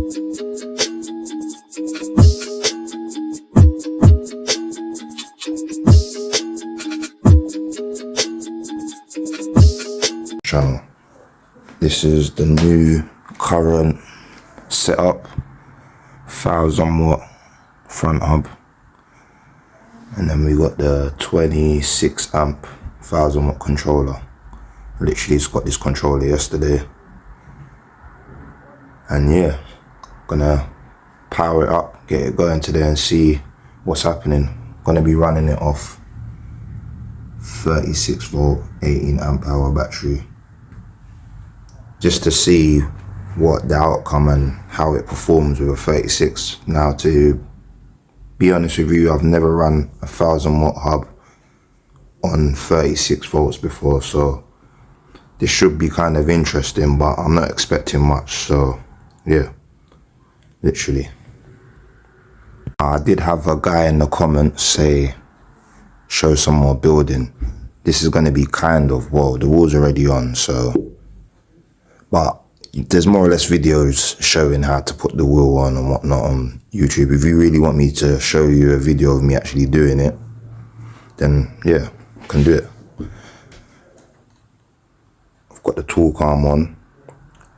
Channel. This is the new current setup, 1000 watt front hub, and then we got the 26 amp 1000 watt controller. Literally just got this controller yesterday, and yeah, gonna power it up, get it going today and see what's happening. Gonna be running it off 36 volt 18 amp hour battery, just to see what the outcome and how it performs with a 36. Now, to be honest with you, I've never run a 1000 watt hub on 36 volts before, so this should be kind of interesting, but I'm not expecting much. So yeah, literally. I did have a guy in the comments say show some more building. This is going to be kind of, well, the wall's already on, so, but there's more or less videos showing how to put the wheel on and whatnot on YouTube. If you really want me to show you a video of me actually doing it, then yeah, I can do it. I've got the tool arm on.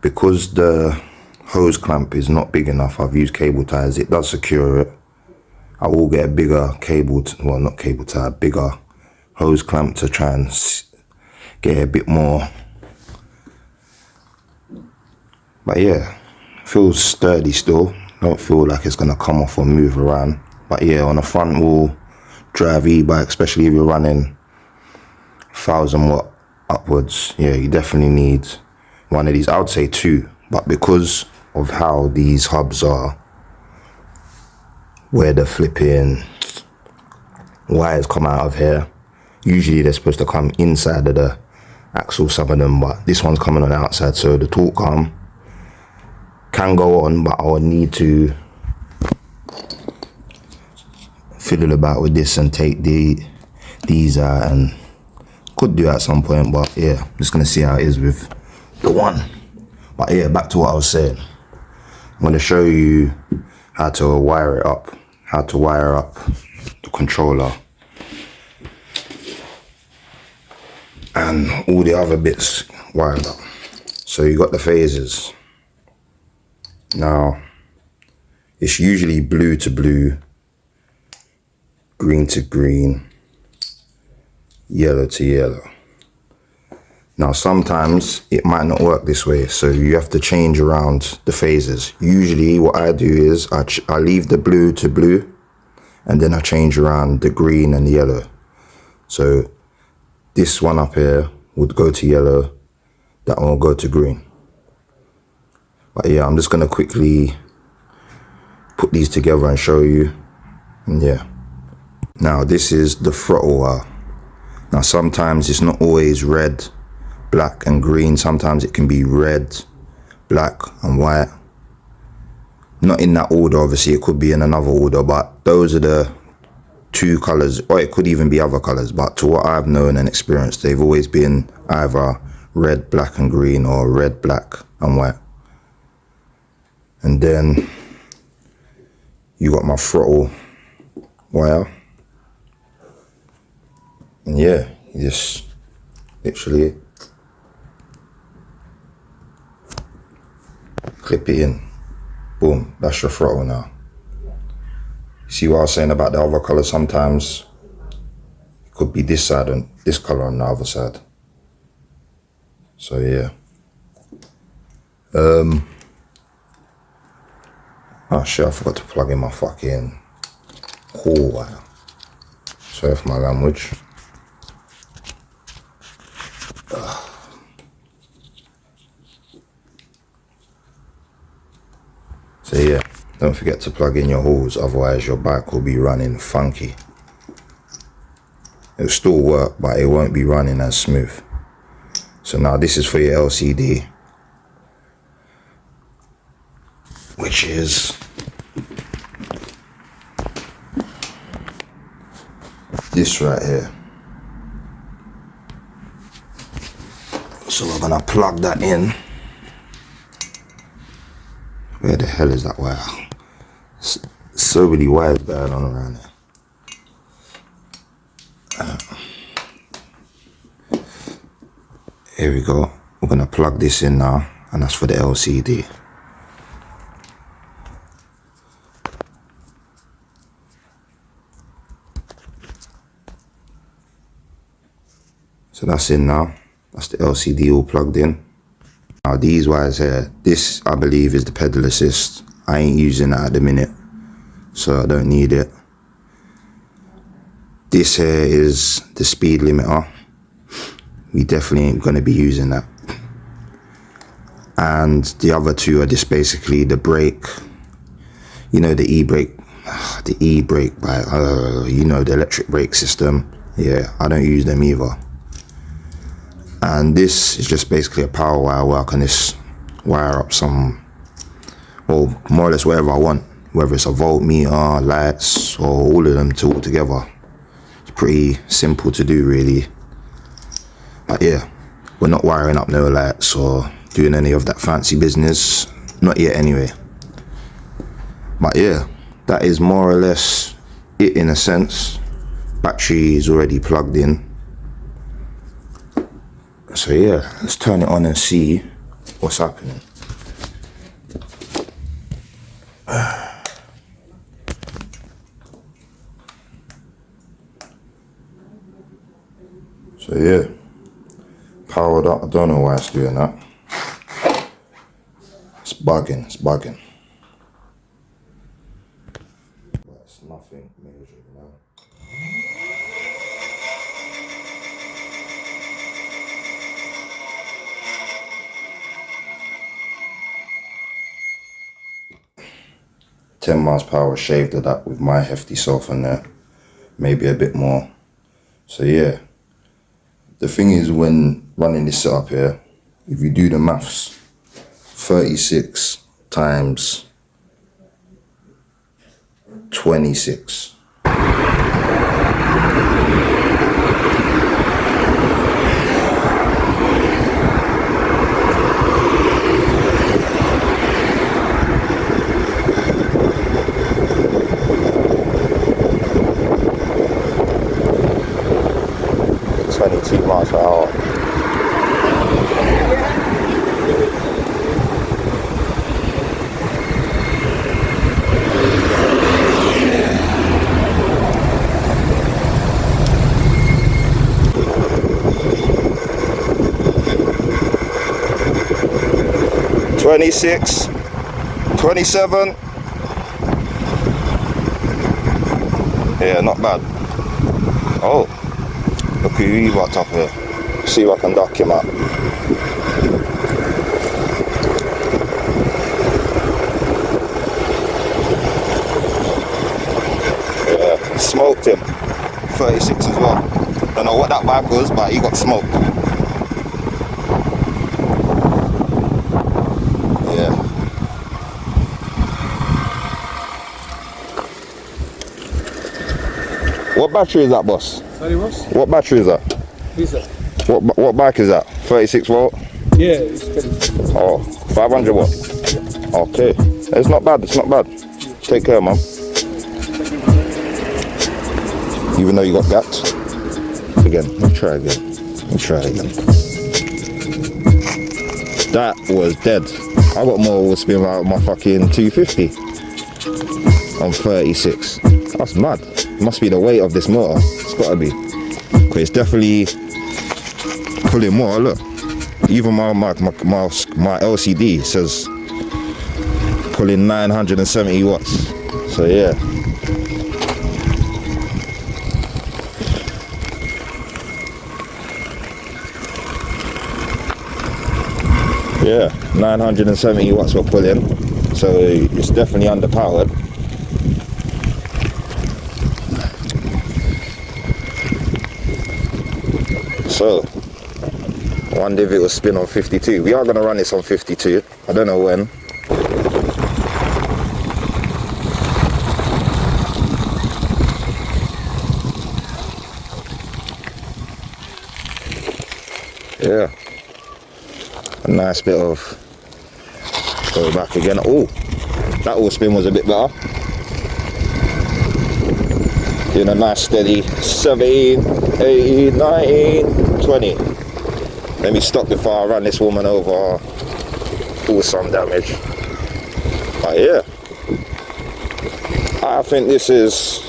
Because the hose clamp is not big enough, I've used cable ties. It does secure it. I will get a bigger cable, well, not cable tie, bigger hose clamp to try and get a bit more. But yeah, feels sturdy still. Don't feel like it's gonna come off or move around. But yeah, on a front wheel drive e-bike, especially if you're running 1000 watt upwards, yeah, you definitely need one of these. I would say two, but because of how these hubs are, where the flipping wires come out of here, usually they're supposed to come inside of the axle, some of them, but this one's coming on the outside, so the torque arm can go on, but I'll need to fiddle about with this and take these out, and could do at some point, but yeah, I'm just gonna see how it is with the one. But yeah, back to what I was saying. I'm gonna show you how to wire it up, how to wire up the controller and all the other bits wired up. So you got the phases. Now, it's usually blue to blue, green to green, yellow to yellow. Now, sometimes it might not work this way, so you have to change around the phases. Usually what I do is I leave the blue to blue, and then I change around the green and the yellow. So this one up here would go to yellow, that one will go to green. But yeah, I'm just gonna quickly put these together and show you. And yeah, now this is the throttle wire. Now sometimes it's not always red, black and green. Sometimes it can be red, black and white. Not in that order, obviously, it could be in another order, but those are the two colors, or it could even be other colors, but to what I've known and experienced, they've always been either red, black and green, or red, black and white. And then you got my throttle wire, and yeah, you just literally clip it in, boom, that's your throttle now. See what I was saying about the other color? Sometimes it could be this side and this color on the other side. So yeah. Oh shit, I forgot to plug in my fucking hall wire. Sorry for my language. So yeah, don't forget to plug in your hauls, otherwise your bike will be running funky. It'll still work, but it won't be running as smooth. So now this is for your LCD, which is this right here. So we're gonna plug that in. Where the hell hell is that wire? So many wires going on around here. Here we go. We're gonna plug this in now, and that's for the LCD. So that's in now. That's the LCD all plugged in. Now these wires here, this I believe is the pedal assist. I ain't using that at the minute, so I don't need it. This here is the speed limiter. We definitely ain't gonna be using that. And the other two are just basically the brake. You know, the e-brake, the e-brake, you know, the electric brake system. Yeah, I don't use them either. And this is just basically a power wire where I can just wire up some, well, more or less whatever I want, whether it's a voltmeter, lights, or all of them all together. It's pretty simple to do, really. But yeah, we're not wiring up no lights or doing any of that fancy business, not yet anyway. But yeah, that is more or less it in a sense. Battery is already plugged in. So yeah, let's turn it on and see what's happening. So yeah, powered up. I don't know why it's doing that. It's bugging, it's bugging. But it's nothing major, you know. 10 miles per hour shaved of that with my hefty self in there, maybe a bit more. So yeah, the thing is, when running this setup here, if you do the maths, 36 times 26. Miles per hour. $26, $27. Yeah, not bad. Oh. Look who he got up here. See if I can duck him up. Yeah, smoked him. 36 as well. Don't know what that bike was, but he got smoked. Yeah. What battery is that, boss? Sorry, boss? What battery is that? Who's that? What bike is that? 36 volt? Yeah, it's good. Oh, 500 watt? Okay. It's not bad, it's not bad. Take care, man. Even though you got gapped. Again, let me try again. Let me try again. That was dead. I got more wheel spin out of my fucking 250 on 36. That's mad. Must be the weight of this motor. It's gotta be. Because it's definitely pulling more. Look, even my LCD says pulling 970 watts. So yeah. Yeah, 970 watts we're pulling. So it's definitely underpowered. So, I wonder if it will spin on 52. We are going to run this on 52. I don't know when. Yeah. A nice bit of... Go back again. Oh! That all spin was a bit better. Doing a nice steady 17, 18, 19, 20. Let me stop before I run this woman over, cause some damage. But yeah, I think this is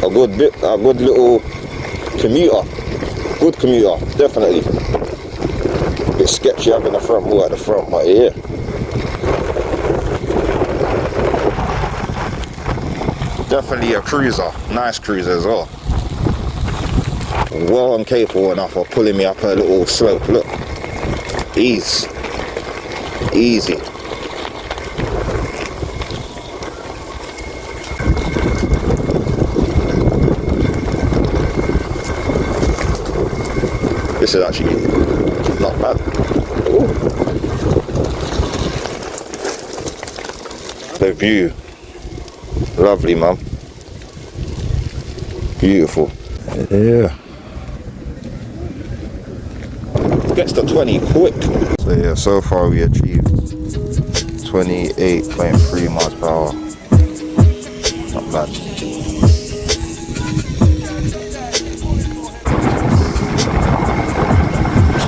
a good little commuter. Good commuter, definitely. A bit sketchy having the front wheel at the front, but yeah. Definitely a cruiser, nice cruiser as well. Well and capable enough of pulling me up a little slope. Look, easy. This is actually not bad. Ooh. The view, lovely, man. Beautiful. Yeah. Gets to 20 quick. So yeah, so far we achieved 28.3 miles per hour. Not bad.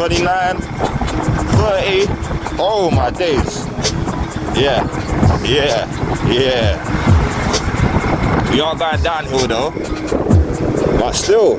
$29, $30. Oh my days. Yeah. We are going downhill though, but still.